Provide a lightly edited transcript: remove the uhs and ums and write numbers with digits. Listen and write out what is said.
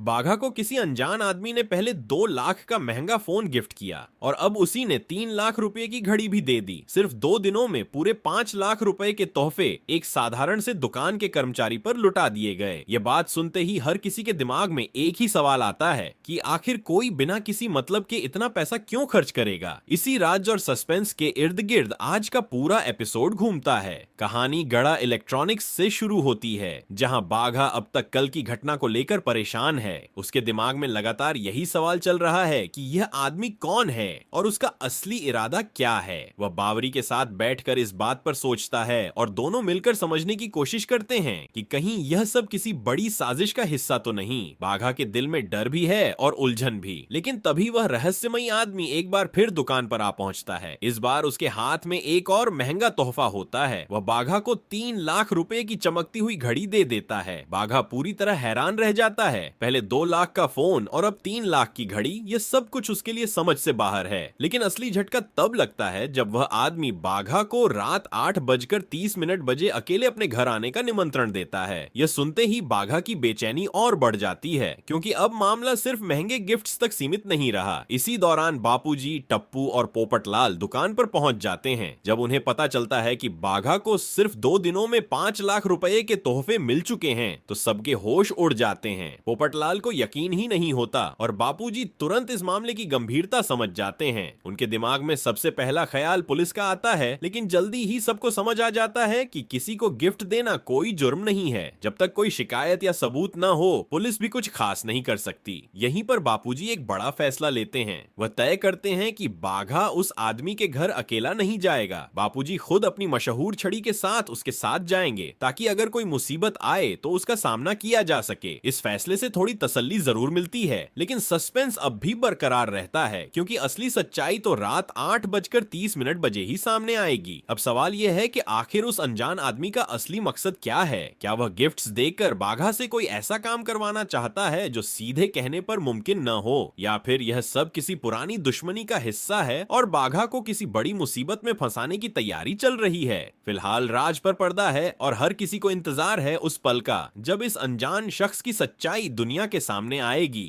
बाघा को किसी अनजान आदमी ने पहले 2 लाख का महंगा फोन गिफ्ट किया और अब उसी ने 3 लाख रुपए की घड़ी भी दे दी। सिर्फ 2 दिनों में पूरे 5 लाख रुपए के तोहफे एक साधारण से दुकान के कर्मचारी पर लुटा दिए गए। ये बात सुनते ही हर किसी के दिमाग में एक ही सवाल आता है कि आखिर कोई बिना किसी मतलब के इतना पैसा क्यों खर्च करेगा। इसी राज और सस्पेंस के इर्द गिर्द आज का पूरा एपिसोड घूमता है। कहानी गड़ा इलेक्ट्रॉनिक्स से शुरू होती है, जहां बाघा अब तक कल की घटना को लेकर परेशान है। उसके दिमाग में लगातार यही सवाल चल रहा है कि यह आदमी कौन है और उसका असली इरादा क्या है। वह बावरी के साथ बैठकर इस बात पर सोचता है और दोनों मिलकर समझने की कोशिश करते हैं कि कहीं यह सब किसी बड़ी साजिश का हिस्सा तो नहीं। बाघा के दिल में डर भी है और उलझन भी, लेकिन तभी वह रहस्यमयी आदमी एक बार फिर दुकान पर आ पहुंचता है। इस बार उसके हाथ में एक और महंगा तोहफा होता है। वह बाघा को 3 लाख रुपए की चमकती हुई घड़ी दे देता है। बाघा पूरी तरह हैरान रह जाता है। पहले 2 लाख का फोन और अब 3 लाख की घड़ी, ये सब कुछ उसके लिए समझ से बाहर है। लेकिन असली झटका तब लगता है जब वह आदमी बाघा को रात 8:30 बजे अकेले अपने घर आने का निमंत्रण देता है। यह सुनते ही बाघा की बेचैनी और बढ़ जाती है, क्योंकि अब मामला सिर्फ महंगे गिफ्ट्स तक सीमित नहीं रहा। इसी दौरान बापूजी, टप्पू और पोपटलाल दुकान पर पहुंच जाते हैं। जब उन्हें पता चलता है कि बाघा को सिर्फ 2 दिनों में 5 लाख रुपए के तोहफे मिल चुके हैं, तो सबके होश उड़ जाते हैं। पोपटलाल को यकीन ही नहीं होता और बापूजी तुरंत इस मामले की गंभीरता समझ जाते हैं। उनके दिमाग में सबसे पहला ख्याल पुलिस का आता है, लेकिन जल्दी ही सबको समझ आ जाता है कि किसी को गिफ्ट देना कोई जुर्म नहीं है। जब तक कोई शिकायत या सबूत न हो, पुलिस भी कुछ खास नहीं कर सकती। यहीं पर बापूजी एक बड़ा फैसला लेते हैं। वह तय करते हैं कि बाघा उस आदमी के घर अकेला नहीं जाएगा। बापूजी खुद अपनी मशहूर छड़ी के साथ उसके साथ जाएंगे, ताकि अगर कोई मुसीबत आए तो उसका सामना किया जा सके। इस फैसले से थोड़ी तसल्ली जरूर मिलती है, लेकिन सस्पेंस अब भी बरकरार रहता है, क्योंकि असली सच्चाई तो रात 8:30 बजे ही सामने आएगी। अब सवाल यह है कि आखिर उस अनजान आदमी का असली मकसद क्या है। क्या वह गिफ्ट्स देकर बाघा से कोई ऐसा काम करवाना चाहता है जो सीधे कहने पर मुमकिन न हो, या फिर यह सब किसी पुरानी दुश्मनी का हिस्सा है और बाघा को किसी बड़ी मुसीबत में फंसाने की तैयारी चल रही है। फिलहाल राज पर पर्दा है और हर किसी को इंतजार है उस पल का, जब इस अनजान शख्स की सच्चाई दुनिया के सामने आएगी।